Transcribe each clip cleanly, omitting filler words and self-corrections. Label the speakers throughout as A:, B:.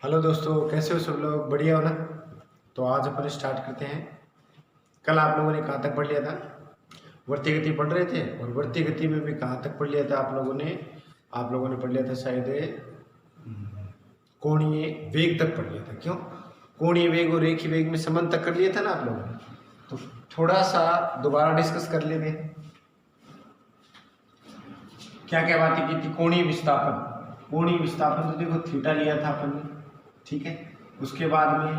A: Hello दोस्तों, कैसे हो सब लोग? बढ़िया हो ना? तो आज अपन स्टार्ट करते हैं। कल आप लोगों ने कहाँ तक पढ़ लिया था? वर्ती गति पढ़ रहे थे, और वर्ती गति में भी कहाँ तक पढ़ लिया था आप लोगों ने पढ़ लिया था शायद कोणीय वेग तक पढ़ लिया था। क्यों? कोणीय वेग और रेखीय वेग में संबंध तक कर लिया था ना आप लोगों ने। तो थोड़ा सा दोबारा डिस्कस कर लेते हैं। क्या क्या बातें की थी? कोणीय विस्थापन तो देखो थीटा लिया था अपन ने, ठीक है। उसके बाद में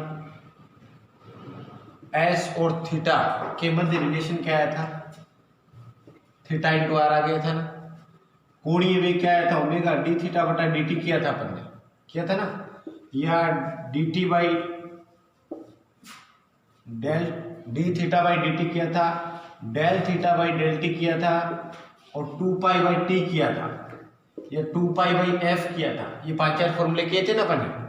A: एस और थीटा के मध्य रिलेशन क्या आया था? थीटा इंटू आर आ गया था ना। कोणीय वेग क्या आया था? ओमेगा डी थीटा बटा डी टी किया था अपन ने, किया था ना। या D T by del D theta by D T किया था, del theta by del T किया था, और 2 पाई बाई टी किया था, या 2 पाई बाई एफ किया था। ये 5-4 फॉर्मूले किए थे ना अपन ने।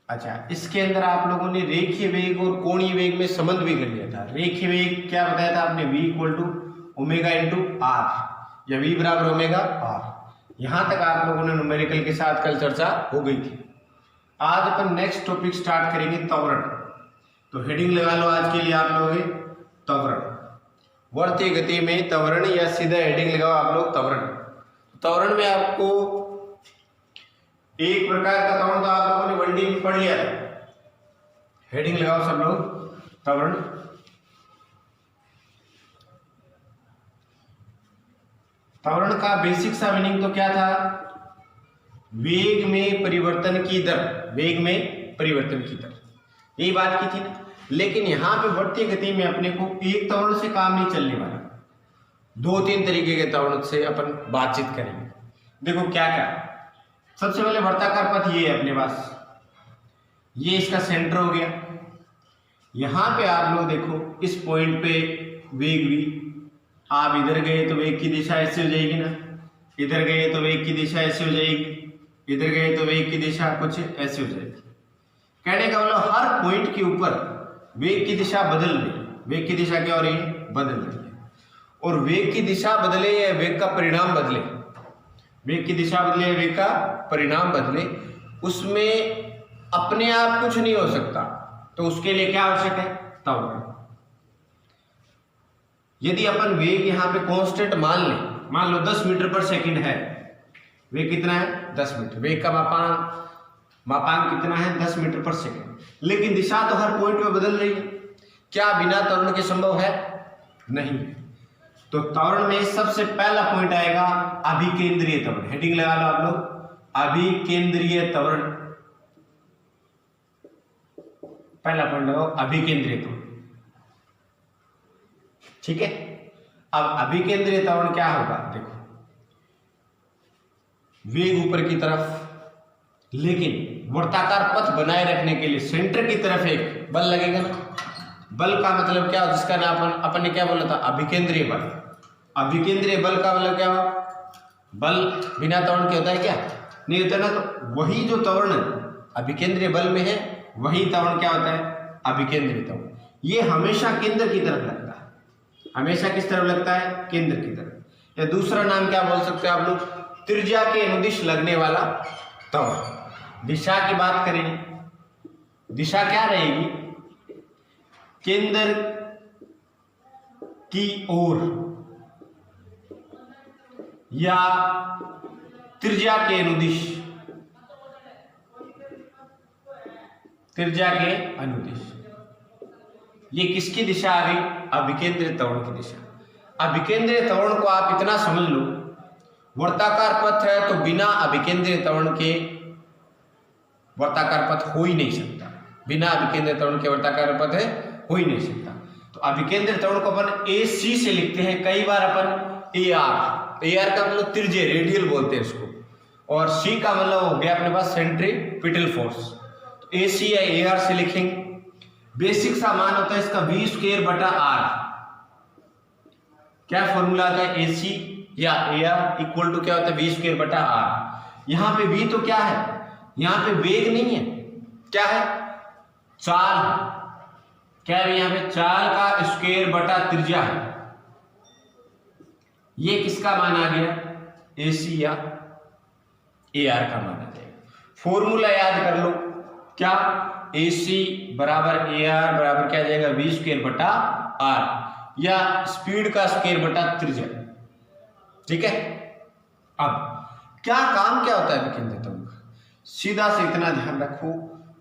A: अच्छा, इसके अंदर आप लोगों ने रेखीय वेग और कोणीय वेग में संबंध भी कर लिया था। रेखीय वेग क्या बताया था आपने? v equal to omega into R, या v बराबर ओमेगा आर। यहां तक आप लोगों ने न्यूमेरिकल के साथ कल चर्चा हो गई थी। आज अपन नेक्स्ट टॉपिक स्टार्ट करेंगे, त्वरण। तो हेडिंग लगा लो आज के लिए आप लोग, त्वरण। वर्तीय गति में त्वरण, या सीधा हेडिंग लगाओ आप लोग त्वरण। त्वरण में आपको एक प्रकार का त्वरण तो आप लोगों ने 1D में पढ़ लिया था। हेडिंग लगाओ सब लोग, त्वरण। त्वरण का बेसिक सा मीनिंग तो क्या था? वेग में परिवर्तन की दर, वेग में परिवर्तन की दर, यही बात की थी ना। लेकिन यहां पे वर्तीय गति में अपने को एक त्वरण से काम नहीं चलने वाला, 2-3 तरीके के त्वरण से अपन बातचीत करेंगे। देखो क्या क्या। सबसे पहले वर्ताकार पथ ये है अपने पास, ये इसका सेंटर हो गया। यहां पे आप लोग देखो, इस पॉइंट पे वेग भी, आप इधर गए तो वेग की दिशा ऐसे हो जाएगी ना, इधर गए तो वेग की दिशा ऐसे हो जाएगी, इधर गए तो वेग की दिशा कुछ ऐसे हो जाएगी। कहने का मतलब हर पॉइंट के ऊपर वेग की दिशा बदल रही है। वेग की दिशा क्या हो रही है? बदल रही है। और वेग की दिशा बदले या वेग का परिणाम बदले, वेग की दिशा बदले या वेग का परिणाम बदले, उसमें अपने आप कुछ नहीं हो सकता। तो उसके लिए क्या आवश्यक है? त्वरण। यदि अपन वेग यहां पे कांस्टेंट मान लें, मान लो 10 मीटर पर सेकंड है, वेग कितना है? 10 मीटर। वेग का मापांक कितना है? 10 मीटर पर सेकंड। लेकिन दिशा तो हर पॉइंट में बदल रही है। क्या बिना त्वरण के संभव है? नहीं। तो त्वरण में सबसे पहला पॉइंट आएगा अभिकेंद्रीय त्वरण। हेडिंग लगा लो आप लोग, अभिकेंद्रीय त्वरण। पहला पॉइंट लगाओ, अभिकेंद्रीय त्वरण। ठीक है। अब अभिकेंद्रीय त्वरण क्या होगा? देखो, वेग ऊपर की तरफ, लेकिन वर्ताकार पथ बनाए रखने के लिए सेंटर की तरफ एक बल लगेगा ना। बल का मतलब क्या? जिसका नाम अपन ने क्या बोला था? अभिकेंद्रीय बल। अभिकेंद्रीय बल का मतलब क्या हुआ? बल बिना त्वरण के होता है क्या? नहीं होता ना। तो वही जो त्वरण अभिकेंद्रीय बल में है, वही त्वरण क्या होता है? अभिकेंद्रीय त्वरण। ये हमेशा केंद्र की तरफ लगता है। हमेशा किस तरफ लगता है? केंद्र की तरफ। या दूसरा नाम क्या बोल सकते हो आप लोग? त्रिज्या के अनुदिश लगने वाला त्वरण। दिशा की बात करें, दिशा क्या रहेगी? केंद्र की ओर, या त्रिज्या के अनुदिश, त्रिज्या के अनुदिश। ये किसकी दिशा आ गई? अभिकेंद्रीय त्वरण की दिशा। अभिकेंद्रीय त्वरण को आप इतना समझ लो, वर्ताकार पथ है तो बिना अभिकेंद्रीय त्वरण के वर्ताकार पथ हो ही नहीं सकता। बिना अभिकेंद्रीय त्वरण के वर्ताकार पथ है हो ही नहीं सकता। तो अभिकेंद्रीय त्वरण को अपन AC से लिखते हैं, कई बार अपन AR का मतलब त्रिज्य, रेडियल बोलते हैं इसको, और C का मतलब हो गया अपने पास सेंट्रीपिटल फोर्स। तो AC या AR से लिखेंगे। बेसिक सा मान होता है इसका v² बटा r। क्या फॉर्मूला आता है? AC या AR इक्वल टू क्या होता है? v² बटा r। यहां पे v तो क्या है? यहां पे वेग नहीं है, क्या है? चाल। क्या है यहां पे? चाल का स्क्वायर बटा त्रिज्या है। ये किसका मान आ गया? AC या AR का मान आ जाएगा। फॉर्मूला याद कर लो, क्या AC बराबर AR बराबर क्या जाएगा V स्क्वायर बटा R, या स्पीड का स्क्वायर बटा त्रिज्या। ठीक है, अब क्या काम क्या होता है विकेंद्र त्वरण का, सीधा से इतना ध्यान रखो,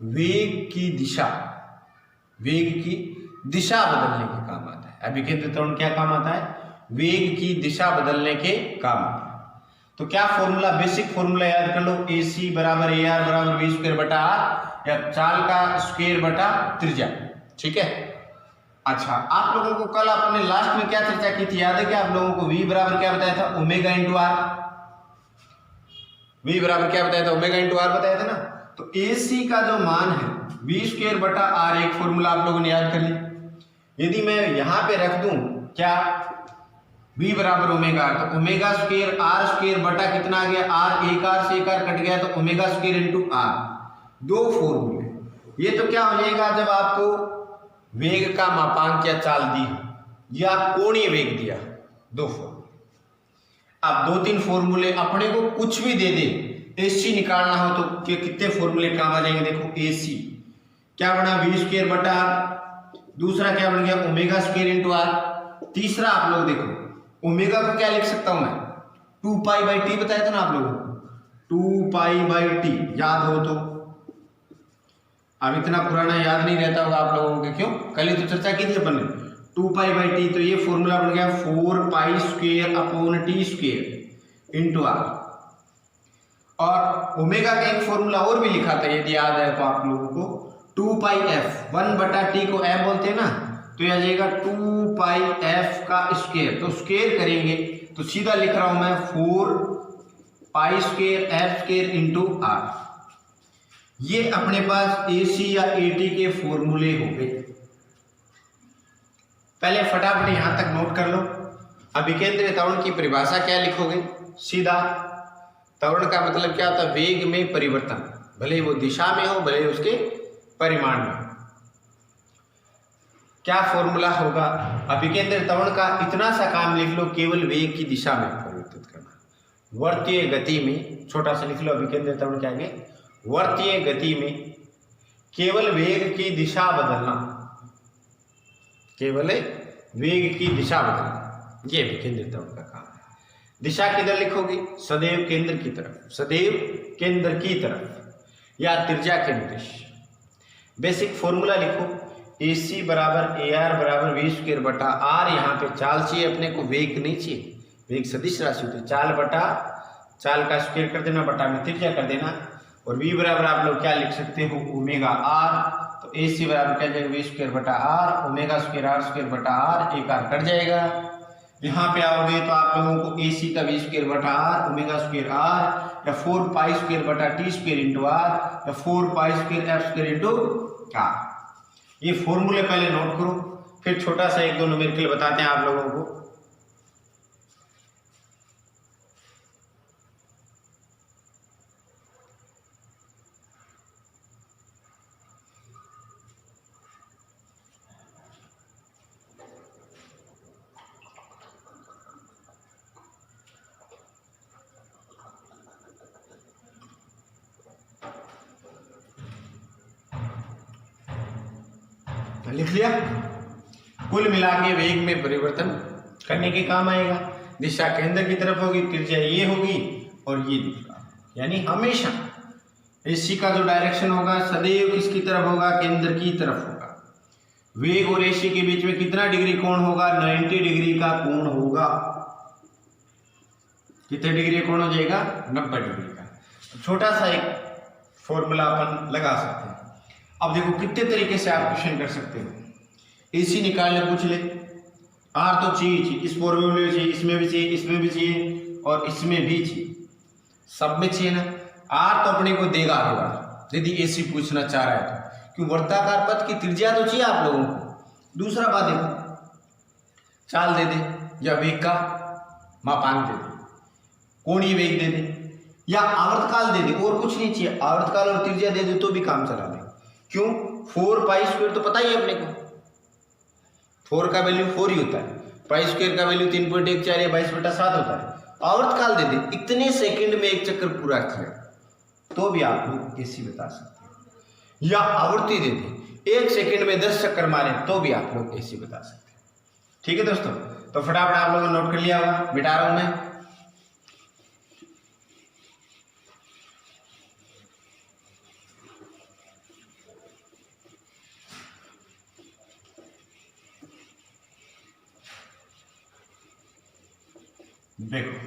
A: वेग की दिशा बदलने के काम आता है। अब विकेंद्र त्वरण क्या काम आता है, वेग की दिशा बदलने के काम आता है। तो क्या फॉर्मूला, बेसिक फॉर्मूला याद कर लो, AC बराबर AR बराबर V स्क्वायर बटा R, या चाल का स्क्वायर बटा त्रिज्या। ठीक है, अच्छा आप लोगों को कल आपने लास्ट में क्या चर्चा की थी, याद है क्या आप लोगों को V बराबर क्या बताया था, ओमेगा इंटू R। V बराबर क्या बताया था, ओमेगा इंटू R बताया था ना। तो AC का जो मान है V स्क्वायर बटा R, एक फॉर्मूला आप लोगों ने याद कर ली। यदि मैं यहां पे रख दूं क्या V बराबर ओमेगा R, तो ओमेगा स्क्वायर R स्क्वायर बटा कितना आ गया R, एक R से एक R कट गया तो ओमेगा स्क्वायर इंटू R, दो फॉर्मूले। ये तो क्या हो जाएगा, जब आपको वेग का मापांक या चाल दी हो या कोणीय वेग दिया, दो फॉर्मूले। अब दो तीन फॉर्मूले अपने को कुछ भी दे दे, AC निकालना हो तो कितने फॉर्मूले काम आ जाएंगे। देखो AC क्या बना V स्क्वायर बटा R, दूसरा क्या बन गया ओमेगा स्क्वायर इंटू R, तीसरा आप लोग देखो ओमेगा को क्या लिख सकता हूं मैं, 2 पाई बाई टी बताया था ना आप लोगों को, 2 पाई बाई टी याद हो तो। अब इतना पुराना याद नहीं रहता होगा आप लोगों के, क्यों, कल ही तो चर्चा की थी अपन ने, 2 पाई बाई टी। तो ये फॉर्मूला बन गया 4 pi square upon T square into R। और ओमेगा का एक फॉर्मूला और भी लिखा था यदि याद है तो आप लोगों को, 2 पाई f, 1 बटा टी को f बोलते हैं ना, तो यह आ जाएगा 2 पाई f का स्क्वायर। तो स्क्वायर करेंगे तो सीधा लिख रहा हूं मैं 4 pi square f square into R। ये अपने पास AC या AT के फॉर्मूले हो गए। पहले फटाफट यहां तक नोट कर लो। अब विकेंद्रीय त्वरण की परिभाषा क्या लिखोगे, सीधा त्वरण का मतलब क्या होता है, वेग में परिवर्तन, भले वो दिशा में हो भले उसके परिमाण में। क्या फॉर्मूला होगा, अब विकेंद्रीय त्वरण का इतना सा काम लिख लो, केवल वेग की दिशा में परिवर्तित करना। वर्तीय गति में छोटा सा लिख लो, विकेंद्रीय त्वरण क्या है, वर्तीय गति में केवल वेग की दिशा बदलना, केवल वेग की दिशा बदलना, ये विकेंद्रीय त्वरण का काम है। दिशा किधर लिखोगे, सदैव केंद्र की तरफ, सदैव केंद्र की तरफ या त्रिज्या के निर्देश। बेसिक फॉर्मूला लिखो, AC बराबर AR बराबर V स्क्वायर बटा R। यहाँ पे चाल चाहिए अपने को, वेग नहीं चाहिए, वेग सदिश राशि होती है, चाल बटा चाल का स्क्वायर कर देना, बटा में त्रिज्या कर देना। और V बराबर आप लोग क्या लिख सकते हो, ओमेगा R। तो AC बराबर क्या जाएगा V स्क्वायर बटा R, omega square R square बटा R, एक R कट जाएगा। यहाँ पे आओगे तो आप लोगों को AC का V स्क्वायर बटा R, ओमेगा स्क्वायर R, या 4 पाई स्क्वायर बटा टी स्क्वायर इंटू R, या 4 pi square F square into R। ये फॉर्मूले पहले नोट करो, फिर छोटा सा एक दो न्यूमेरिकल बताते हैं आप लोगों को। लिख लिया, कुल मिला के वेग में परिवर्तन करने के काम आएगा। दिशा केंद्र की तरफ होगी, त्रिज्या ये होगी और ये दूसरा, यानी हमेशा AC का जो डायरेक्शन होगा सदैव किसकी तरफ होगा, केंद्र की तरफ होगा। वेग और AC के बीच में कितना डिग्री कोण होगा, 90 डिग्री का कोण होगा। कितने डिग्री कोण हो जाएगा, 90 डिग्री का। छोटा सा एक फॉर्मूला अपन लगा सकते हैं। अब देखो कितने तरीके से आप क्वेश्चन कर सकते हो। AC निकालने पूछ ले, R तो चाहिए, इस फॉर्मूले में चाहिए, इसमें भी चाहिए, इसमें भी चाहिए और इसमें भी चाहिए, सब में चाहिए ना। R तो अपने को देगा होगा यदि AC पूछना चाह रहा है तो, क्यों, वर्ताकार पथ की त्रिज्या तो चाहिए आप लोगों को। दूसरा बात देखो, चाल दे दे या वेग का मापांक दे दे, कोणीय वेग दे दे या आवर्तकाल दे दे, और कुछ नहीं चाहिए, आवर्तकाल और त्रिज्या दे दे तो भी काम चला दे। क्यों, 4 पाई स्क्वायर तो पता ही है अपने को, 4 का वैल्यू 4 ही होता है, पाई स्क्वायर का वैल्यू 3.14 या 22/7 होता है। आवर्तकाल दे दे, इतने सेकंड में एक चक्कर पूरा किया, तो भी आप लोग AC बता सकते हैं, या आवृत्ति दे दें 1 सेकंड में 10 चक्कर मारे तो भी आप लोग AC बता सकते हैं। ठीक है दोस्तों, तो फटाफट आप लोगों ने नोट कर लिया होगा, मिटा रहा हूं मैं। देखो,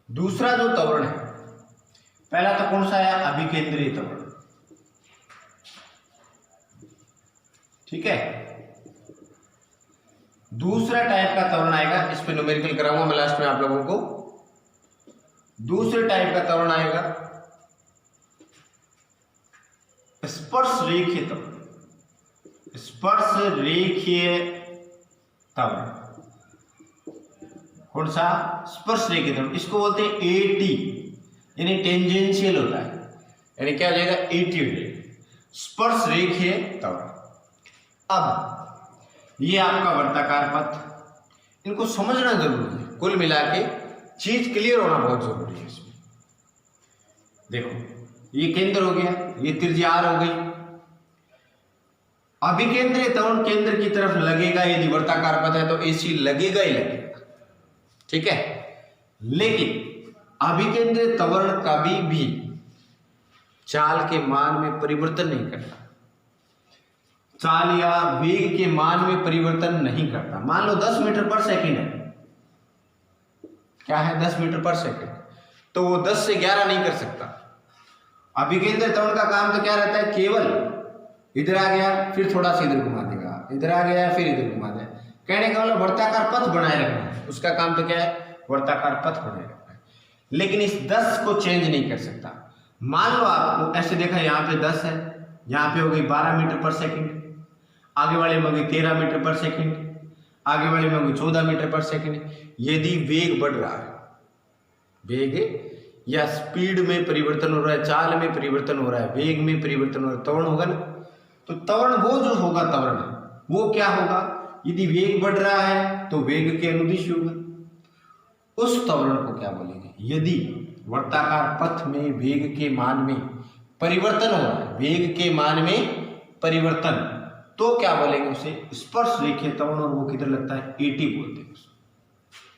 A: दूसरा जो त्वरण है, पहला तो कौन सा है, अभिकेंद्रीय त्वरण। ठीक है, दूसरा टाइप का त्वरण आएगा, इस पे न्यूमेरिकल कराऊंगा मैं लास्ट में आप लोगों को। दूसरे टाइप का त्वरण आएगा स्पर्श रेखीय त्वरण। स्पर्श रेखीय त्वरण कौन सा, स्पर्श रेखीय त्वरण, इसको बोलते हैं AT, यानी टेंजेंशियल होता है, यानी क्या हो जाएगा, AT हो जाएगा, स्पर्श रेखीय त्वरण। अब ये आपका वर्ताकार पथ, इनको समझना जरूरी है, कुल मिला के चीज क्लियर होना बहुत जरूरी है इसमें। देखो, ये केंद्र हो गया, ये त्रिज्या R हो गई। अभिकेंद्रीय त्वरण केंद्र की तरफ लगेगा, यदि वर्ताकार पथ है तो AC लगेगा ही लगेगा। ठीक है, लेकिन अभिकेंद्रीय त्वरण कभी भी चाल के मान में परिवर्तन नहीं करता, चाल या वेग के मान में परिवर्तन नहीं करता। मान लो 10 मीटर पर सेकंड है, क्या है, 10 मीटर पर सेकंड, तो वो 10 से 11 नहीं कर सकता। अभिकेंद्रीय त्वरण का काम तो क्या रहता है, केवल इधर आ गया फिर थोड़ा सा इधर घुमा देगा, इधर आ गया फिर इधर घुमा देगा, कहने का मतलब वर्ताकार पथ बनाए रखना है, उसका काम तो क्या है, वर्ताकार पथ बनाए रखना है। लेकिन इस 10 को चेंज नहीं कर सकता। मान लो आपको ऐसे देखा, यहाँ पे 10 है, यहाँ पे हो गई 12 मीटर पर सेकंड, आगे वाले में हो गई 13 मीटर पर सेकंड, आगे वाले में हो गई 14 मीटर पर सेकंड। यदि वेग बढ़ रहा है, वेग या स्पीड में परिवर्तन हो रहा है, चाल में परिवर्तन हो रहा है, वेग में परिवर्तन हो रहा है, त्वरण होगा ना, तो त्वरण वो जो होगा त्वरण वो क्या होगा, यदि वेग बढ़ रहा है तो वेग के अनुदिश होगा, उस त्वरण को क्या बोलेंगे। यदि वर्ताकार पथ में वेग के मान में परिवर्तन हो रहा है, वेग के मान में परिवर्तन, तो क्या बोलेंगे उसे, स्पर्श रेखीय त्वरण, और वो किधर लगता है, AT बोलते हैं।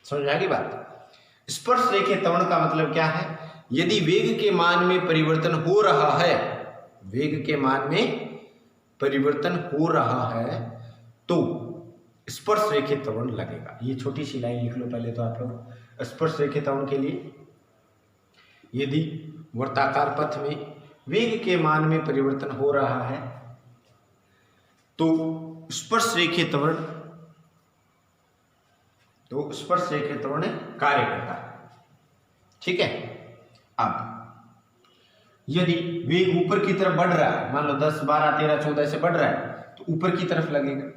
A: समझ आ गई बात। स्पर्श रेखीय त्वरण का मतलब क्या है, यदि वेग के मान में परिवर्तन हो रहा है, वेग के मान में परिवर्तन हो रहा है तो स्पर्श रेखीय त्वरण लगेगा। ये छोटी सी लाइन लिख लो पहले तो आप लोग, स्पर्श रेखीय त्वरण के लिए, यदि वर्ताकार पथ में वेग के मान में परिवर्तन हो रहा है तो स्पर्श रेखीय त्वरण, तो स्पर्श रेखीय त्वरण कार्य करता है। ठीक है, अब यदि वेग ऊपर की तरफ बढ़ रहा है, मान लो 10, 12, 13, 14 से बढ़ रहा है, तो ऊपर की तरफ लगेगा।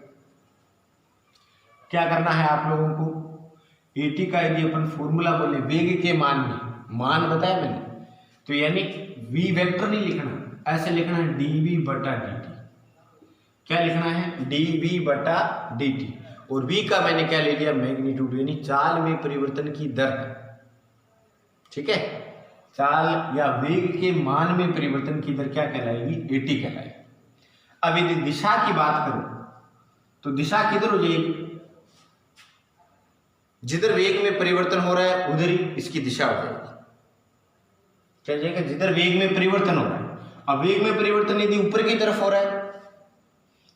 A: क्या करना है आप लोगों को, AT का यदि अपन फॉर्मूला बोले वेग के मान में, मान बताया मैंने, तो यानी v वेक्टर नहीं लिखना, ऐसे लिखना है dv बटा dt। क्या लिखना है, dv बटा dt, और v का मैंने क्या ले लिया, मैग्नीट्यूड, यानी चाल में परिवर्तन की दर। ठीक है, चाल या वेग के मान में परिवर्तन की दर क्या कहलाएगी, AT कहलाएगी। अब यदि दिशा की बात करूं तो दिशा किधर हो जाएगी, जिधर वेग में परिवर्तन हो रहा है उधर ही इसकी दिशा हो जाएगी। क्या जाएगा, जिधर वेग में परिवर्तन हो रहा है। अब वेग में परिवर्तन यदि ऊपर की तरफ हो रहा है,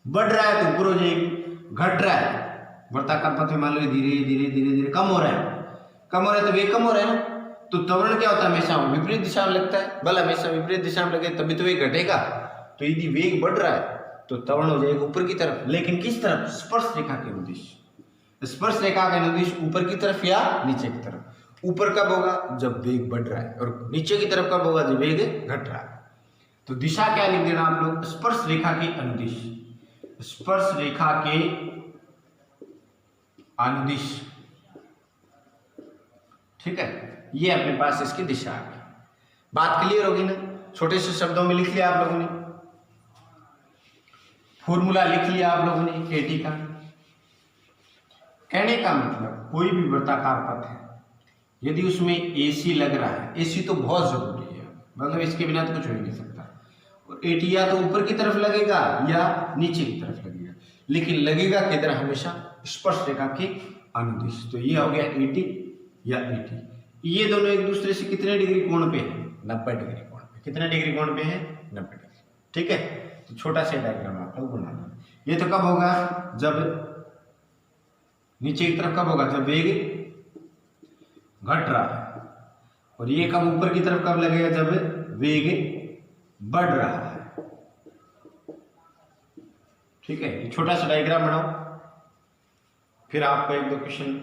A: बढ़ रहा है तो ऊपर हो जाएगी, घट रहा है वर्ताकार पथ में मान लो धीरे धीरे धीरे धीरे कम हो रहा है, कम हो रहा है तो वेग कम हो रहा है ना, तो त्वरण क्या होता है, हमेशा विपरीत दिशा में लगता है। बल हमेशा विपरीत दिशा में लगे तभी तो वेग घटेगा। तो यदि वेग बढ़ रहा है तो त्वरण हो जाएगा ऊपर की तरफ, लेकिन किस तरफ, स्पर्श रेखा के अनुदिश। स्पर्श रेखा के अनुदिश ऊपर की तरफ या नीचे की तरफ। ऊपर कब होगा, जब वेग बढ़ रहा है, और नीचे की तरफ कब होगा, जब वेग घट रहा है। तो दिशा क्या लिख देना आप लोग, स्पर्श रेखा के अनुदिश, स्पर्श रेखा के अनुदिश। ठीक है, ये अपने पास इसकी दिशा आ गई। बात क्लियर होगी ना, छोटे से शब्दों में लिख लिया आप लोगों ने, फॉर्मूला लिख लिया आप लोगों ने AT का। कहने का मतलब कोई भी वर्ताकार पथ है, यदि उसमें AC लग रहा है, AC तो बहुत जरूरी है, मतलब इसके बिना तो कुछ हो ही नहीं सकता। और 80 या तो ऊपर की तरफ लगेगा या नीचे की तरफ लगेगा, लेकिन लगेगा किधर? हमेशा स्पर्श रेखा के अनुदिश। तो ये हो गया 80 या 80। ये दोनों एक दूसरे से कितने डिग्री कोण पे है? 90 डिग्री कोण पे। कितने डिग्री कोण पे है? 90 डिग्री। ठीक है, तो छोटा सा डायग्राम आप लोग बनाना। ये तो कब होगा? जब नीचे की तरफ कब होगा? जब वेग घट रहा है। और ये कब ऊपर की तरफ कब लगेगा? जब वेग बढ़ रहा है। ठीक है, छोटा सा डायग्राम बनाओ, फिर आपको एक दो क्वेश्चन,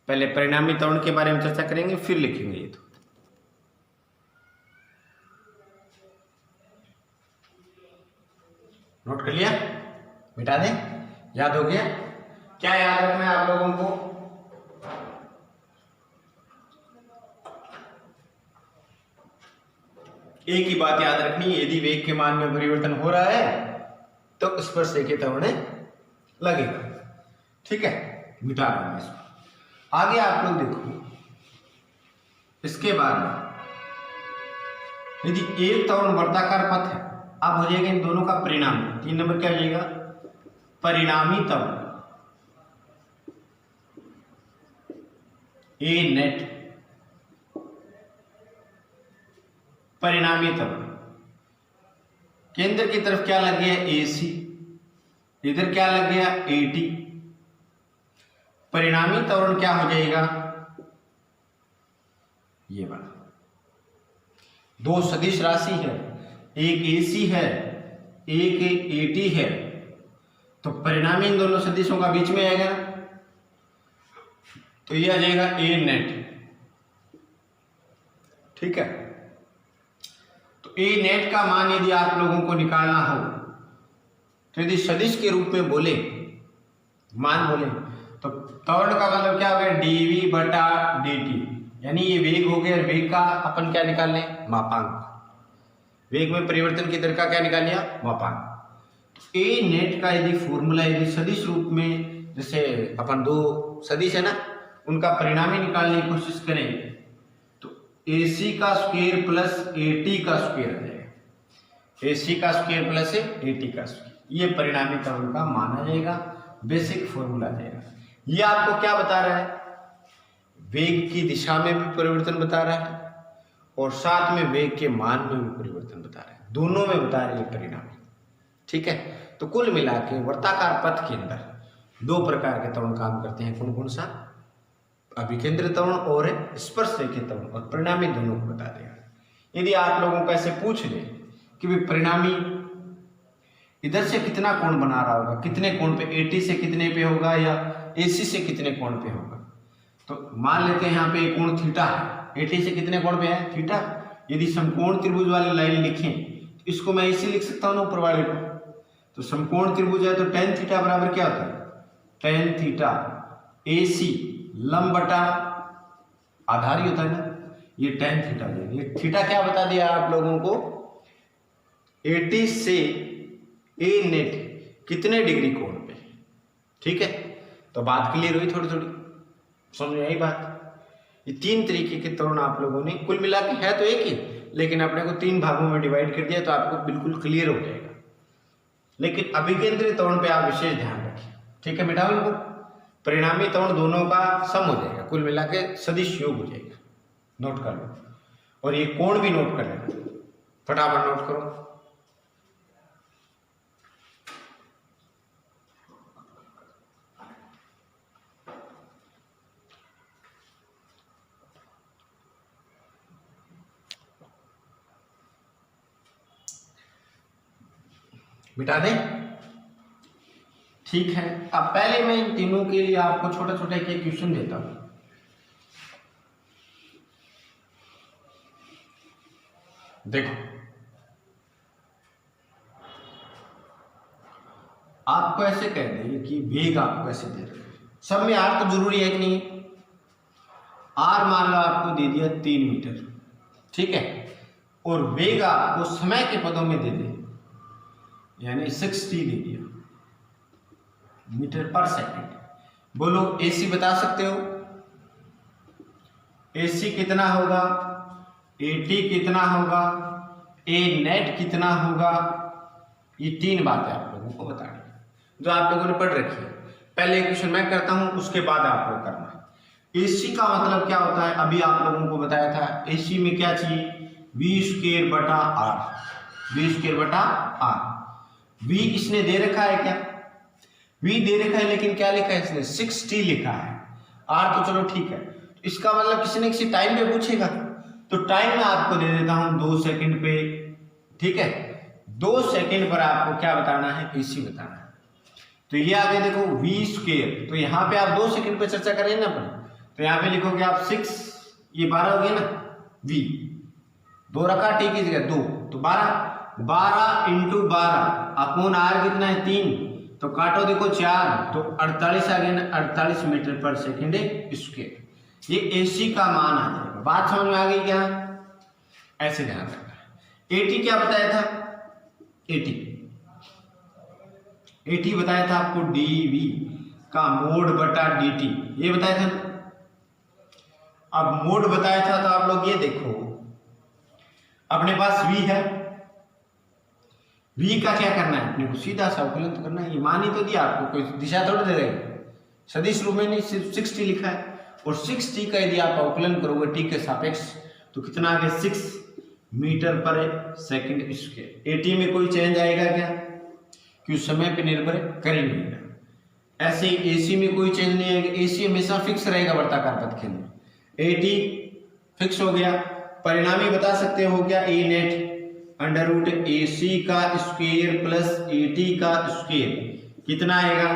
A: पहले परिणामी त्वरण के बारे में चर्चा करेंगे, फिर लिखेंगे। ये तो नोट कर लिया? मिटा दें? याद हो गया? क्या याद रखना है आप लोगों को? एक ही बात याद रखनी है, यदि वेग के मान में परिवर्तन हो रहा है तो स्पर्श रेखा त्वरण लगेगा। ठीक है, मिटा दूंगा इसको। आगे आप लोग देखो, इसके बाद यदि एक त्वरण वर्ताकार पथ है, अब हो जाएगा इन दोनों का परिणामी। 3 नंबर क्या हो जाएगा? परिणामी त्वरण। ए नेट परिणामी त्वरण। केंद्र की तरफ क्या लग गया? AC, इधर क्या लग गया? AT। परिणामी त्वरण क्या हो जाएगा? ये वाला। दो सदिश राशि है, एक AC है, एक AT है, तो परिणामी इन दोनों सदिशों का बीच में आएगा, तो ये आ जाएगा A नेट। ठीक है, तो A नेट का मान यदि आप लोगों को निकालना हो, तो यदि सदिश के रूप में बोले, मान बोले, तो त्वरण का मतलब क्या हो गया? dV बटा dt, यानी ये वेग हो गया। वेग का अपन क्या निकाल लें? मापांक। वेग में परिवर्तन की दर का क्या निकाल लिया? मापांक। ए नेट का यदि फॉर्मूला यदि सदिश रूप में, जैसे अपन दो सदिश है ना, उनका परिणामी निकालने की कोशिश करें, तो AC का स्क्वायर प्लस AT का स्क्वायर आ जाएगा। AC का स्क्वायर प्लस AT का स्क्वायर, ये परिणामी त्वरण का माना जाएगा, बेसिक फॉर्मूला जाएगा। ये आपको क्या बता रहा है? वेग की दिशा में भी परिवर्तन बता रहा है और साथ में वेग के मान में भी परिवर्तन बता रहा है, दोनों में बता रहे हैं परिणामी। ठीक है, तो कुल मिला के वर्ताकार पथ के अंदर दो प्रकार के त्वरण काम करते हैं। कौन कौन सा? अभिकेंद्र त्वरण और स्पर्श रेखा त्वरण, और परिणामी दोनों को बता देगा। यदि आप लोगों को ऐसे पूछ ले कि भाई परिणामी इधर से कितना कोण बना रहा होगा, कितने कोण पे, AT से कितने पे होगा या AC से कितने कोण पे होगा, तो मान लेते हैं यहाँ पे एक कोण थीटा है, AT से कितने कोण पे है? थीटा। यदि समकोण त्रिभुज वाली लाइन लिखें तो इसको मैं ऐसे लिख सकता हूँ ना, ऊपर वाले को, तो समकोण त्रिभुज है तो tan थीटा बराबर क्या होता है? tan थीटा AC लंब बटा आधार ही होता है ना, ये tan थीटा। ये थीटा क्या बता दिया आप लोगों को? AT से A नेट कितने डिग्री कोण पे। ठीक है, तो बात क्लियर हुई? थोड़ी थोड़ी समझ आई बात? ये 3 तरीके के त्वरण आप लोगों ने, कुल मिला के है तो एक ही, लेकिन अपने को 3 भागों में डिवाइड कर दिया, तो आपको बिल्कुल क्लियर हो जाएगा। लेकिन अभिकेंद्री त्वरण पे आप विशेष ध्यान रखिए। ठीक है, मिटाओ इनको। परिणामी त्वरण दोनों का सम हो जाएगा, कुल मिला के सदिश योग हो जाएगा। नोट कर लो, और ये कोण भी नोट कर लेना, फटाफट नोट करो। मिटा दें? ठीक है, अब पहले मैं इन तीनों के लिए आपको छोटा छोटा एक क्वेश्चन देता हूं। देखो, आपको ऐसे कह देंगे कि वेग आपको ऐसे दे रहे हैं, सब में आर तो जरूरी है कि नहीं? आर मान लो आपको दे दिया 3 मीटर, ठीक है, और वेग आपको समय के पदों में दे दे, यानी 60 दे दिया मीटर पर सेकंड। बोलो AC बता सकते हो? AC कितना होगा? AT कितना होगा, A नेट कितना होगा, ये 3 बातें आप लोगों को बतानी है जो आप लोगों ने पढ़ रखी है। पहले क्वेश्चन मैं करता हूं, उसके बाद आप लोग करना है। AC का मतलब क्या होता है, अभी आप लोगों को बताया था। AC में क्या चाहिए, V² बटा R, V² बटा R। V इसने दे रखा है क्या, V दे रखा है, लेकिन क्या लिखा है इसने 60 लिखा है। R तो चलो ठीक है, इसका मतलब किसी न किसी टाइम पे पूछेगा, तो टाइम मैं आपको दे देता हूं 2 सेकंड पे, ठीक है। 2 सेकंड पर आपको क्या बताना है, AC बताना है। तो ये आगे देखो V², तो यहाँ पे आप 2 सेकंड पे चर्चा करें ना अपन, तो यहाँ पे लिखोगे आप 6, ये 12 हो गया ना, V 2 रखा, T की जगह 2, तो 12 इंटू 12 अपॉन R कितना है 3, तो काटो देखो 4, तो 48 आ गया ना, 48 मीटर पर सेकंड स्क्वायर। ये AC का मान आ जाएगा। बात समझ में आ गई क्या, ऐसे ध्यान रखना है। AT क्या बताया था, AT बताया था आपको dV का मोड बटा dt, ये बताया था ना। अब मोड बताया था, तो आप लोग ये देखो, अपने पास V है, V का क्या करना है अपने को, सीधा सा अवकलन तो करना है। ये मान ही तो दिया आपको, कोई दिशा थोड़ी दे रहे, सदिश रूप में नहीं, सिर्फ 60 लिखा है। और 60 का यदि आप अवकलन करोगे t के सापेक्ष, तो कितना आ गया 6 मीटर पर सेकंड स्क्वायर। AT में कोई चेंज आएगा क्या, कि उस समय पे निर्भर कर ही नहीं है। ऐसे ही AC में कोई चेंज नहीं आएगा, AC हमेशा फिक्स रहेगा वर्ताकार पथ के अंदर। AT फिक्स हो गया, परिणामी बता सकते हो क्या, A net under root AC का स्क्वायर प्लस AT का स्क्वायर कितना आएगा।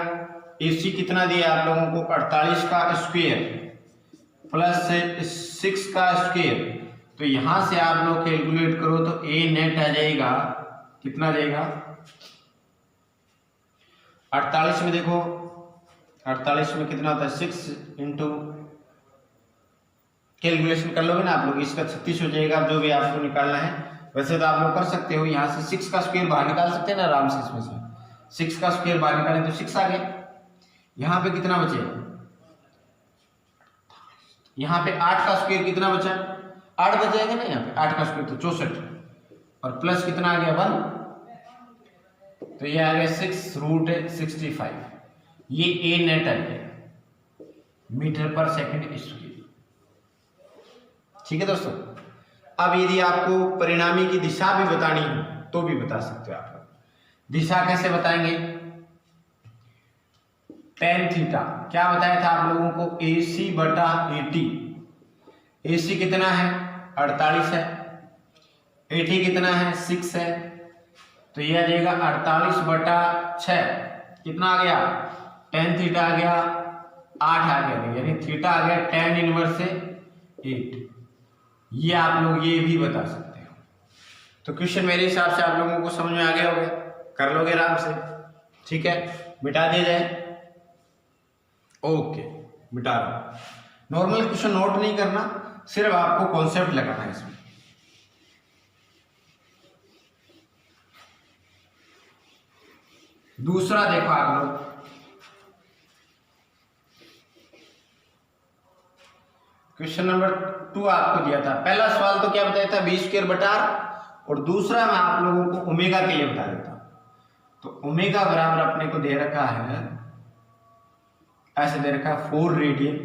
A: AC कितना दिया आप लोगों को, 48 का स्क्वायर प्लस 6 का स्क्वायर, तो यहां से आप लोग कैलकुलेट करो तो A नेट आ जाएगा, कितना आ जाएगा 48 में देखो, 48 में कितना होता है 6 इंटू, कैलकुलेशन कर लोगे ना आप लोग, इसका 36 हो जाएगा। जो भी आपको निकालना है, वैसे तो आप लोग कर सकते हो, यहाँ से 6 का स्क्वायर बाहर निकाल सकते हैं ना आराम से, इसमें से 6 का स्क्वायर बाहर निकालें तो 6 आ गया। यहाँ पे कितना बचेगा, यहाँ पे 8 का स्क्वायर कितना बचा, 8 बच जाएगा ना, यहाँ पे 8 का स्क्वायर तो 64, और प्लस कितना आ गया 1, तो ये आ गया 6 रूट 65। ये A नेट आ गया मीटर पर सेकंड स्क्वायर, ठीक है दोस्तों। अब यदि आपको परिणामी की दिशा भी बतानी हो तो भी बता सकते हो आप लोग। दिशा कैसे बताएंगे, tan थीटा क्या बताया था आप लोगों को, AC बटा AT। AC कितना है 48 है, AT कितना है 6 है, तो ये आ जाएगा 48 बटा 6, कितना आ गया tan थीटा आ गया 8 आ गया, यानी थीटा आ गया tan इनवर्स से 8। ये आप लोग ये भी बता सकते हो। तो क्वेश्चन मेरे हिसाब से आप लोगों को समझ में आ गया होगा, कर लोगे आराम से, ठीक है। मिटा दिया जाए, ओके मिटा रहा। नॉर्मल क्वेश्चन नोट नहीं करना, सिर्फ आपको कॉन्सेप्ट लगाना है इसमें। दूसरा देखो आप लोग, क्वेश्चन नंबर 2 आपको दिया था। पहला सवाल तो क्या बताया था V² बटा R, और दूसरा मैं आप लोगों को ओमेगा के लिए बता देता हूं। तो ओमेगा बराबर अपने को दे रखा है, ऐसे दे रखा है 4 रेडियन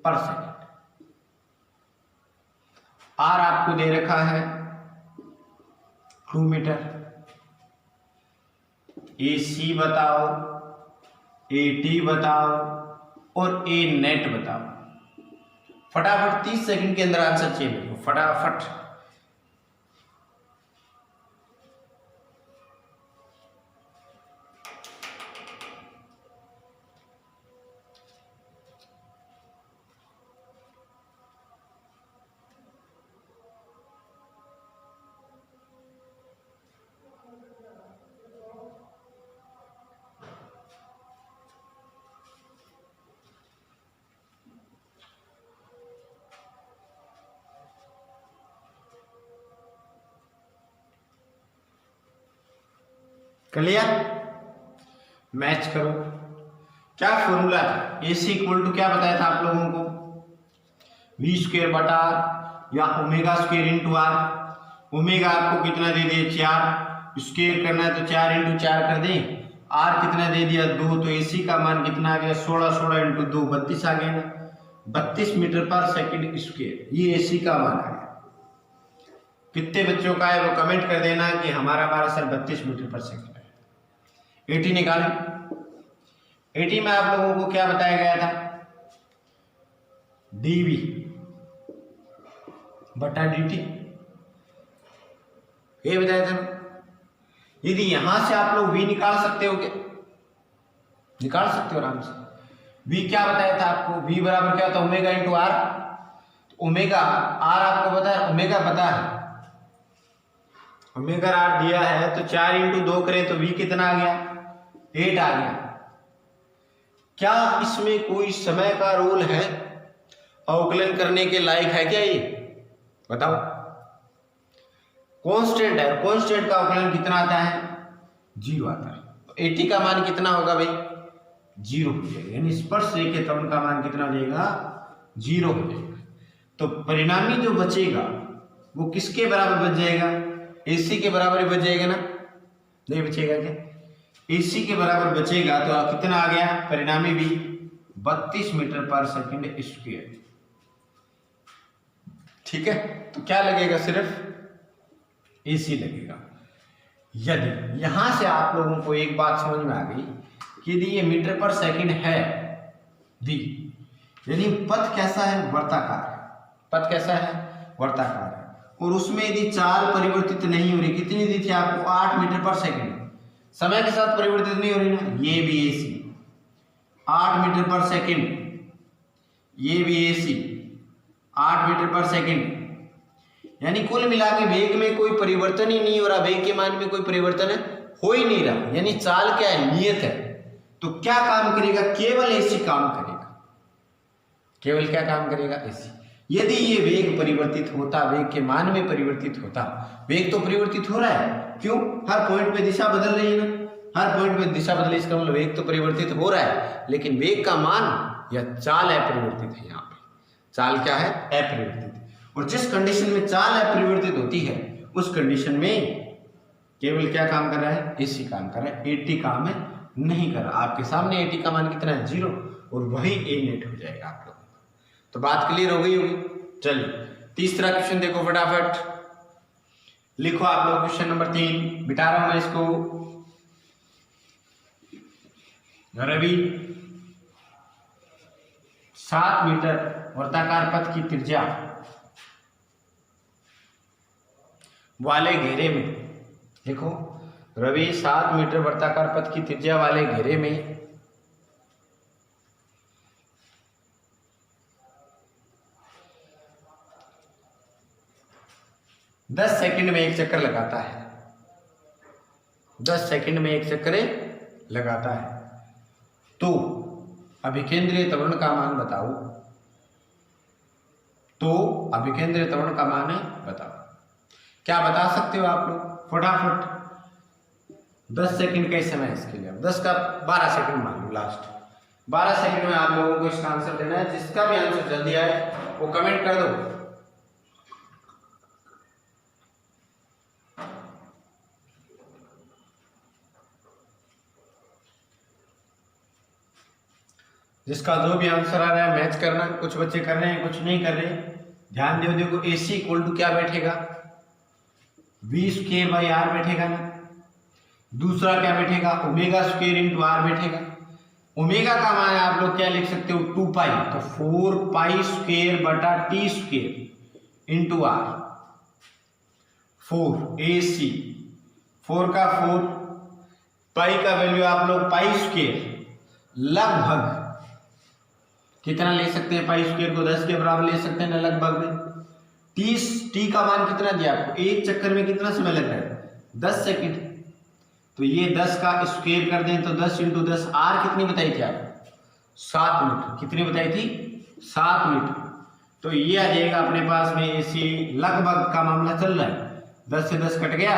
A: पर सेकंड। R आपको दे रखा है 2 मीटर। AC बताओ, AT बताओ और A नेट बताओ। फटाफट 30 सेकंड के अंदर आंसर चाहिए मेरे को, फटाफट। क्लियर, मैच करो। क्या फॉर्मूला था, AC इक्वल टू क्या बताया था आप लोगों को, V² बटा या omega square into R. Omega आपको कितना दे दिया 4, स्क्वायर करना है तो 4 इंटू 4 कर दें। आर कितना दे दिया 2, तो एसी का मान कितना आ गया 16 इंटू 2 32 आ गया ना, 32 मीटर पर सेकंड स्क्वायर, ये एसी का मान आ गया। कितने बच्चों का है वो कमेंट कर देना कि हमारा सर 32 मीटर पर सेकंड है। एटी निकालें। एटी में आप लोगों को क्या बताया गया था, डीवी बटा dt, ये बताया था। यदि यहां से आप लोग v निकाल सकते हो, क्या निकाल सकते हो आराम से। v क्या बताया था आपको, v बराबर क्या होता है omega into R. Omega R आपको पता है, ओमेगा पता है, ओमेगा आर दिया है तो 4 इंटू 2 करें तो v कितना आ गया 8 आ गया। क्या इसमें कोई समय का रूल है, अवकलन करने के लायक है क्या ये बताओ। कांस्टेंट है, कांस्टेंट का अवकलन कितना आता है 0 आता है। तो 80 का मान कितना होगा भाई 0 हो जाएगा, यानी स्पर्श रेखीय त्वरण का मान कितना हो जाएगा 0 हो जाएगा। तो परिणामी जो बचेगा वो किसके बराबर बच जाएगा, AC के बराबर ही बच जाएगा ना, नहीं बचेगा क्या, AC के बराबर बचेगा। तो कितना आ गया परिणामी भी 32 मीटर पर सेकंड स्क्वायर। ठीक है, तो क्या लगेगा सिर्फ AC लगेगा। यदि यहां से आप लोगों को एक बात समझ में आ गई कि यदि ये मीटर पर सेकंड है दी, यानी पथ कैसा है वर्ताकार है, पथ कैसा है वर्ताकार है, और उसमें यदि चाल परिवर्तित नहीं हो रही, कितनी दी थी आपको 8 मीटर पर सेकंड, समय के साथ परिवर्तित नहीं हो रही ना, ये भी AC 8 मीटर पर सेकंड, ये भी AC 8 मीटर पर सेकंड, यानी कुल मिला के वेग में कोई परिवर्तन ही नहीं हो रहा, वेग के मान में कोई परिवर्तन हो ही नहीं रहा, यानी चाल क्या है नियत है। तो क्या काम करेगा, केवल AC काम करेगा, केवल क्या काम करेगा AC। यदि ये वेग परिवर्तित होता, वेग के मान में परिवर्तित होता, वेग तो परिवर्तित हो रहा है, क्यों, हर पॉइंट पे दिशा बदल रही है ना, हर पॉइंट पे दिशा बदल, इसका मतलब वेग तो परिवर्तित हो रहा है, लेकिन वेग का मान या चाल अपरिवर्तित है। यहाँ पे चाल क्या है अपरिवर्तित, और जिस कंडीशन में चाल अपरिवर्तित होती है उस कंडीशन में केवल क्या काम कर रहा है AC काम कर रहा है, AT काम है नहीं कर रहा। आपके सामने AT का मान कितना है 0, और वही A नेट हो जाएगा आप लोगों का। तो बात क्लियर हो गई होगी। चलिए तीसरा क्वेश्चन देखो फटाफट, लिखो आप लोग क्वेश्चन नंबर 3, बिठा रहा हूं मैं इसको। रवि 7 मीटर वर्ताकार पथ की त्रिज्या वाले घेरे में, देखो रवि 7 मीटर वर्ताकार पथ की त्रिज्या वाले घेरे में दस सेकंड में एक चक्कर लगाता है, 10 सेकंड में एक चक्कर लगाता है। तो अभिकेंद्रीय त्वरण का मान बताओ, तो अभिकेंद्रीय त्वरण का मान बताओ। क्या बता सकते हो आप लोग फटाफट, 10 सेकंड का समय इसके लिए, 10 का 12 सेकंड मान लो, लास्ट 12 सेकंड में आप लोगों को इसका आंसर देना है। जिसका भी आंसर जल्दी आए वो कमेंट कर दो। जिसका जो भी आंसर आ रहा है मैच करना, कुछ बच्चे कर रहे हैं कुछ नहीं कर रहे, ध्यान दो। देखो AC इक्वल टू क्या बैठेगा V स्क्वायर बाई R बैठेगा ना, दूसरा क्या बैठेगा ओमेगा स्क्वायर इंटू R बैठेगा। ओमेगा का मान आप लोग क्या लिख सकते हो 2 पाई, तो 4 पाई स्क्वायर बटा T square into R, 4 AC, 4 का 4, पाई का वैल्यू आप लोग पाई स्क्वायर लगभग कितना ले सकते हैं, पाई स्क्वायर को 10 के बराबर ले सकते हैं ना लगभग में। टी का मान कितना दिया आपको, एक चक्कर में कितना समय लग रहा है 10 सेकंड, तो ये 10 का स्क्वायर कर दें तो 10 इंटू 10, R कितनी बताई थी आपको 7 मीटर, कितनी बताई थी 7 मीटर। तो ये आ जाएगा अपने पास में AC लगभग का मामला चल रहा है, 10 से 10 कट गया,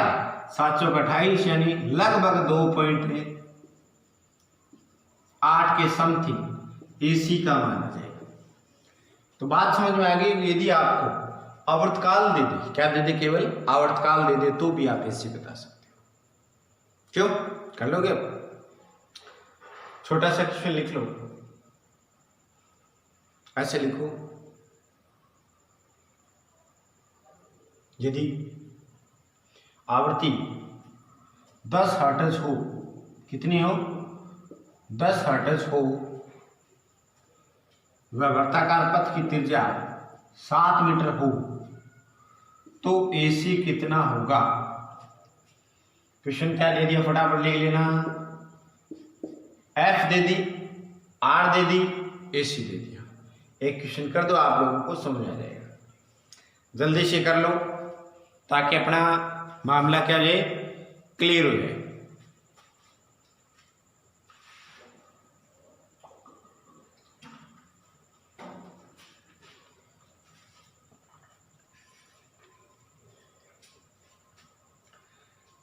A: 7 चौक 28, यानी लगभग 2.8 के समथिंग AC का मान आ जाएगा। तो बात समझ में आ गई। यदि आपको आवर्तकाल दे दे, क्या दे दे, केवल आवर्तकाल दे दे, तो भी आप एसी बता सकते हो। क्यों, कर लोगे? अब छोटा सा क्वेश्चन लिख लो, ऐसे लिखो, यदि आवृत्ति 10 हर्ट्ज हो, कितनी हो, 10 हर्ट्ज हो, वह वृत्ताकार पथ की त्रिज्या 7 मीटर हो, तो एसी कितना होगा? क्वेश्चन क्या दे दिया, फटाफट लिख लेना। एफ दे दी, आर दे दी, एसी दे दिया। एक क्वेश्चन कर दो, आप लोगों को समझ आ जाएगा। जल्दी से कर लो ताकि अपना मामला क्या जाए, क्लियर हो जाए।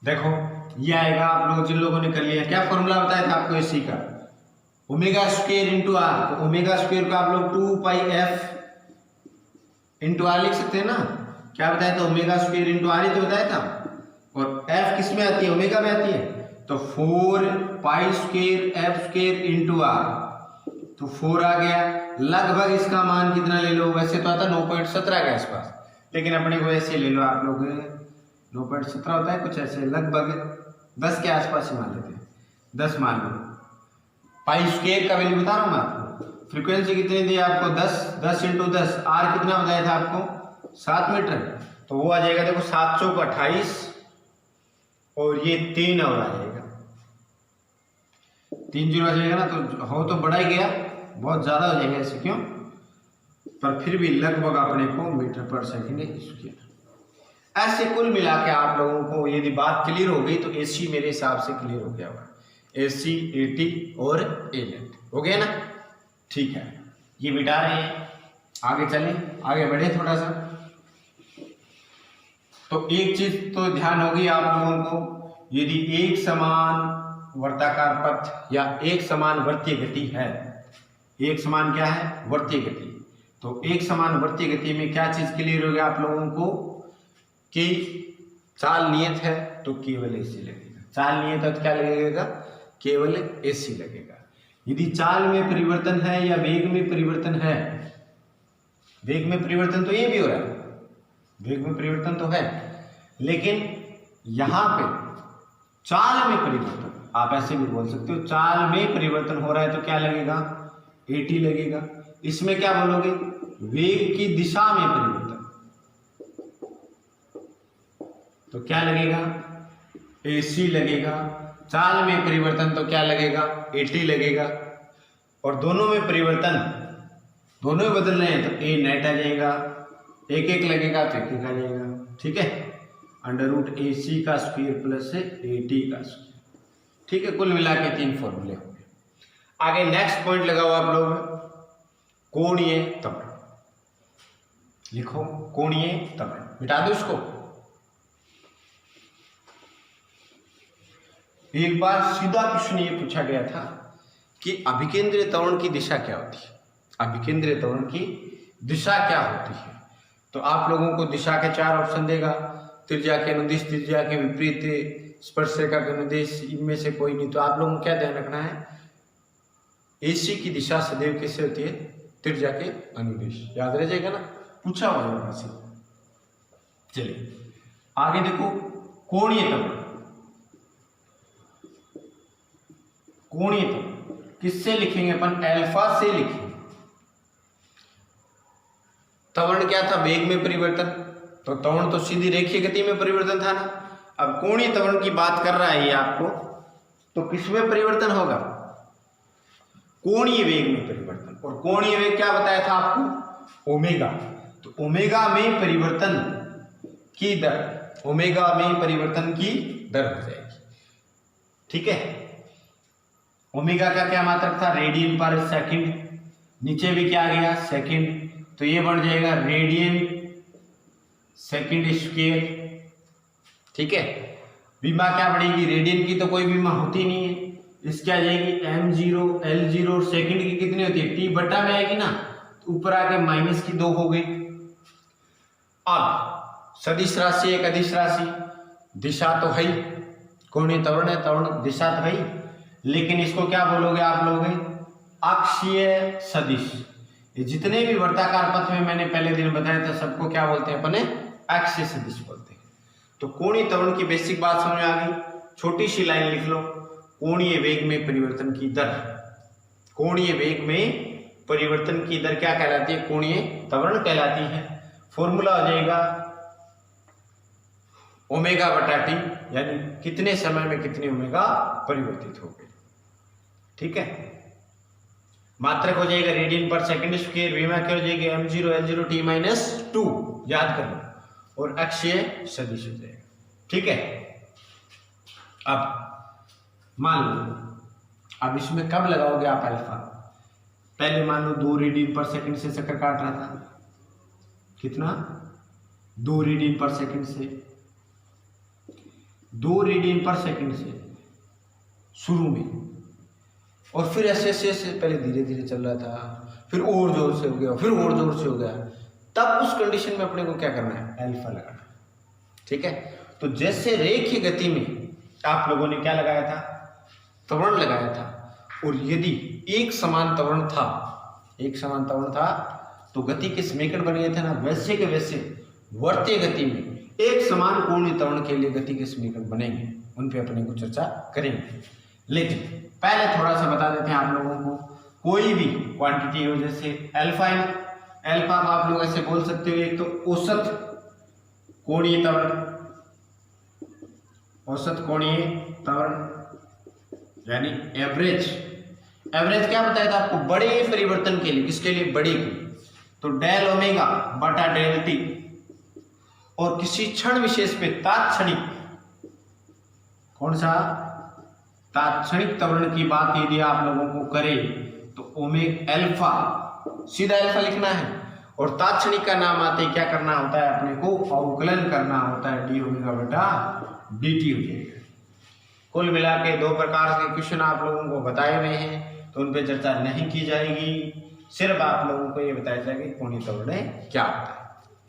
A: देखो ये आएगा, आप लोग जिन लोगों ने कर लिया, क्या फॉर्मूला बताया था आपको एसी का, ओमेगा स्क्वायर इंटू आर। तो ओमेगा स्क्वायर को आप लोग 2 पाई एफ इंटू आर लिख सकते हैं ना। क्या बताया था, ओमेगा स्क्वायर इंटू आर ही तो बताया था। और एफ किस में आती है, ओमेगा में आती है, तो 4 pi square F square into R, तो 4 आ गया। लगभग इसका मान कितना ले लो, वैसे तो आता 9.17 के आसपास, लेकिन अपने को ऐसे ले लो आप लोग, 9.17 होता है कुछ ऐसे, लगभग 10 के आसपास ही मान लेते हैं, 10 मान लो। पाई स्क्वायर का वैल्यू बता रहा हूँ मैं आपको, फ्रीक्वेंसी कितनी दी आपको, 10 इंटू 10, आर कितना बताया था आपको, 7 मीटर, तो वो आ जाएगा, देखो 7 चौक 28 और ये 3 और आ जाएगा, 3 जीरो आ जाएगा ना, तो हो तो बड़ा ही गया, बहुत ज्यादा हो जाएगा ऐसे, क्यों, पर फिर भी लगभग अपने को मीटर पर सेकेंड स्क्वायर। ऐसे कुल मिला के आप लोगों को यदि बात क्लियर हो गई तो एसी मेरे हिसाब से क्लियर हो गया होगा, एसी, एटी और एनेट हो गया ना। ठीक है, ये मिटा रहे हैं, आगे चलें, आगे बढ़े थोड़ा सा। तो एक चीज तो ध्यान होगी आप लोगों को, यदि एक समान वर्ताकार पथ या एक समान वृत्तीय गति है, एक समान क्या है, वृत्तीय गति, तो एक समान वृत्तीय गति में क्या चीज क्लियर हो गया आप लोगों को कि चाल नियत है तो केवल एसी लगेगा, चाल नियत है तो क्या लगेगा, केवल एसी लगेगा। यदि चाल में परिवर्तन है या वेग में परिवर्तन है, वेग में परिवर्तन तो ये भी हो रहा है, वेग में परिवर्तन तो है, लेकिन यहां पे चाल में परिवर्तन, आप ऐसे भी बोल सकते हो, चाल में परिवर्तन हो रहा है तो क्या लगेगा, एटी लगेगा। इसमें क्या बोलोगे, वेग की दिशा में परिवर्तन, तो क्या लगेगा, एसी लगेगा। चाल में परिवर्तन तो क्या लगेगा, एटी लगेगा। और दोनों में परिवर्तन, दोनों में बदल रहे हैं तो ए नेट आ जाएगा, एक एक लगेगा तो एक एक आ जाएगा, ठीक है, अंडर रूट ए सी का स्क्वायर प्लस एटी का स्क्वायर, ठीक है। कुल मिला के 3 फॉर्मूले हो गए। आगे नेक्स्ट पॉइंट लगाओ आप लोग, कोणीय त्वरण लिखो, कोणीय त्वरण मिटा दो इसको। एक बार सीधा क्वेश्चन ये पूछा गया था कि अभिकेंद्रीय त्वरण की दिशा क्या होती है, अभिकेंद्रीय त्वरण की दिशा क्या होती है। तो आप लोगों को दिशा के 4 ऑप्शन देगा, त्रिज्या के अनुदिश, त्रिज्या के विपरीत, स्पर्शरेखा के अनुदिश, इनमें से कोई नहीं। तो आप लोगों को क्या ध्यान रखना है, एसी की दिशा सदैव कैसे होती है, त्रिज्या के अनुदिश, याद रह जाएगा ना, पूछा हुआ है वैसे। चलिए आगे देखो, कोणीय त्वरण, कोणीय त्वरण किससे लिखेंगे अपन, अल्फा से लिखेंगे। त्वरण क्या था, वेग में परिवर्तन, तो त्वरण तो सीधी रेखीय गति में परिवर्तन था ना। अब कोणीय त्वरण की बात कर रहा है ये आपको, तो किसमें परिवर्तन होगा, कोणीय वेग में परिवर्तन। और कोणीय वेग क्या बताया था आपको, ओमेगा। तो ओमेगा में परिवर्तन की दर, ओमेगा में परिवर्तन की दर हो जाएगी, ठीक है। ओमेगा का क्या मात्रक था, रेडियन पर सेकंड, नीचे भी क्या आ गया, सेकंड, तो ये बढ़ जाएगा रेडियन सेकंड स्क्वायर, ठीक है। बीमा क्या बढ़ेगी, रेडियन की तो कोई बीमा होती नहीं है, इसकी आ जाएगी m0 L0, और सेकंड की कितनी होती है, t बटा में आएगी ना, तो ऊपर आके माइनस की 2 हो गई। अब सदिश राशि एक अदिश राशि, दिशा तो है ही, कोणीय त्वरण है, त्वरण दिशा तो है ही, लेकिन इसको क्या बोलोगे आप लोग, अक्षीय सदिश। ये जितने भी वर्ताकार पथ में मैंने पहले दिन बताया था सबको क्या बोलते हैं अपने, अक्षीय सदिश बोलते हैं। तो कोणीय त्वरण की बेसिक बात समझ में आ गई। छोटी सी लाइन लिख लो, कोणीय वेग में परिवर्तन की दर, कोणीय वेग में परिवर्तन की दर क्या कहलाती है, कोणीय त्वरण कहलाती है। फॉर्मूला हो जाएगा ओमेगा बटा टी, यानी कितने समय में कितने ओमेगा परिवर्तित हो गए। ठीक है, मात्रक हो जाएगा रेडियन पर सेकंड स्क्वायर, विमा क्या हो जाएगी m0 L0 t - 2, याद कर लो, और अक्षीय सदिश हो जाएगा। ठीक है, अब मान लो, अब इसमें कब लगाओगे आप अल्फा, पहले मान लो 2 रेडियन पर सेकंड से चक्कर काट रहा था, कितना, 2 रेडियन पर सेकंड से, 2 रेडियन पर सेकंड से शुरू में, और फिर ऐसे पहले धीरे धीरे चल रहा था, फिर और जोर से हो गया, फिर और जोर से हो गया, तब उस कंडीशन में अपने को क्या करना है, अल्फा लगाना। ठीक है, तो जैसे रेखीय गति में आप लोगों ने क्या लगाया था, त्वरण लगाया था, और यदि एक समान त्वरण था, एक समान त्वरण था तो गति के समीकरण बन गए थे ना, वैसे के वैसे वर्तीय गति में एक समान कोणीय त्वरण के लिए गति के समीकरण बनेंगे, उन पे अपने को चर्चा करेंगे। लेकिन पहले थोड़ा सा बता देते हैं आप लोगों को, कोई भी क्वांटिटी हो, जैसे अल्फा है, अल्फा को आप लोग ऐसे बोल सकते हो, एक तो औसत कोणीय त्वरण, औसत कोणीय त्वरण यानी एवरेज। एवरेज क्या बताया था आपको, बड़े परिवर्तन के लिए, किसके लिए, बड़े के, तो डेल ओमेगा बटा डेल टी, और किसी क्षण विशेष पे तात्क्षणिक, कौन सा, तात्क्षणिक त्वरण की बात यदि आप लोगों को करे तो ओमेगा अल्फा, सीधा अल्फा लिखना है, और तात्क्षणिक का नाम आते ही क्या करना होता है, अपने को अवकलन करना होता है, डी ओमेगा बटा डी टी हो जाएगा। कुल मिला के 2 प्रकार के क्वेश्चन आप लोगों को बताए हुए हैं, तो उन पर चर्चा नहीं की जाएगी, सिर्फ आप लोगों को ये बताया जाएगा कि कोणीय त्वरण क्या होता है।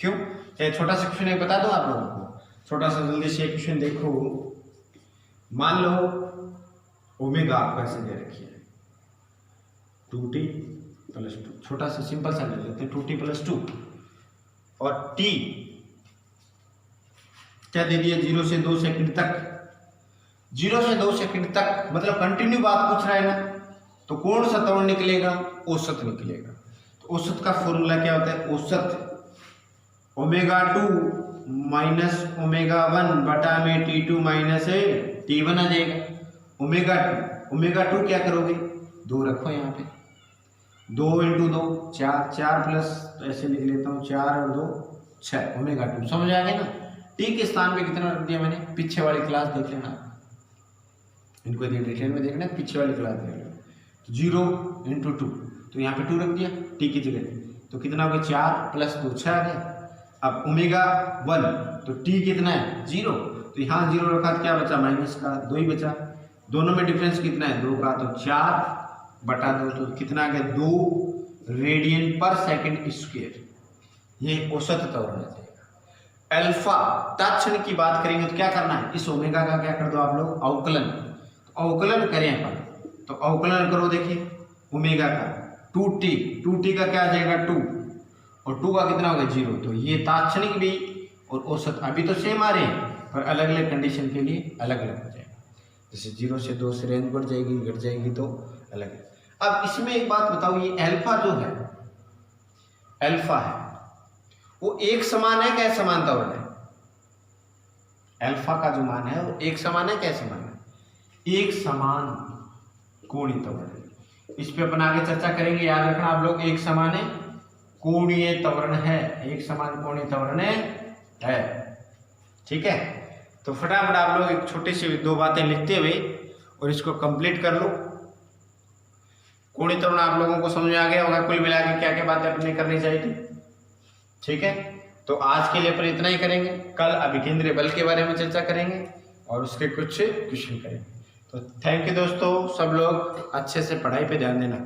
A: क्यों, चाहे छोटा सा क्वेश्चन एक बता दो आप लोगों को, छोटा सा जल्दी से क्वेश्चन देखो। मान लो ओमेगा आपको ऐसे दे रखी है 2t + 2, छोटा सा सिंपल सा ले लेते हैं 2t + 2, और t क्या दे दिया, 0 से 2 सेकंड तक, 0 से 2 सेकंड तक मतलब कंटिन्यू बात पूछ रहा है ना, तो कौन सा त्वरण निकलेगा, औसत निकलेगा। तो औसत का फॉर्मूला क्या होता है, औसत ओमेगा 2 - ओमेगा 1 बटा में t2 - t1 आ जाएगा। ओमेगा 2 क्या करोगे, 2 रखो यहाँ पे, 2 × 2 4, 4 प्लस ऐसे लिख लेता हूँ, 4 और 2 6, ओमेगा 2 समझ आ गया ना। टी के स्थान पे कितना रख दिया मैंने, पीछे वाली क्लास देख लेना, इनको डिटेल में देखना, पीछे वाली क्लास देख लेना। 0 × 2, तो यहाँ पे 2 रख दिया टी की जगह, तो कितना हो गया, 4 + 2 6 आ गया। अब ओमेगा 1, तो टी कितना है, 0, तो यहाँ 0 रखा तो क्या बचा, माइनस का 2 ही बचा, दोनों में डिफरेंस कितना है, 2 का, तो 4 बटा 2, तो कितना आ गया, 2 रेडियन पर सेकंड स्क्वायर, ये औसत त्वरण है। अल्फा तात्क्षणिक की बात करेंगे तो क्या करना है, इस ओमेगा का क्या कर दो आप लोग, अवकलन, तो अवकलन करें अपन, तो अवकलन करो, देखिए ओमेगा का 2t का क्या आ जाएगा 2, और 2 का कितना होगा 0, तो ये तात्क्षणिक भी और औसत अभी तो सेम आ रहे हैं, पर अलग अलग कंडीशन के लिए अलग अलग हो जाएगा। जैसे 0 से 2 से रेंज बढ़ जाएगी, घट जाएगी, तो अलग है। अब इसमें एक बात बताओ, ये अल्फा जो है, अल्फा है वो एक समान है क्या, समान त्वरण है, अल्फा का जो मान है वो एक समान है क्या, समान है, एक समान कोणीय त्वरण है। इस पे अपन आगे चर्चा करेंगे, याद रखना आप लोग, एक समान है कोणीय त्वरण है, एक समान कोणीय त्वरण है। ठीक है, तो फटाफट आप लोग एक छोटी सी 2 बातें लिखते हुए और इसको कंप्लीट कर लो। कोणीय त्वरण आप लोगों को समझ में आ गया होगा, कुल मिला के क्या क्या बातें अपने करनी चाहिए। ठीक है, तो आज के लिए अपन इतना ही करेंगे, कल अभिकेंद्रीय बल के बारे में चर्चा करेंगे और उसके कुछ क्वेश्चन करेंगे। तो थैंक यू दोस्तों, सब लोग अच्छे से पढ़ाई पे ध्यान देना।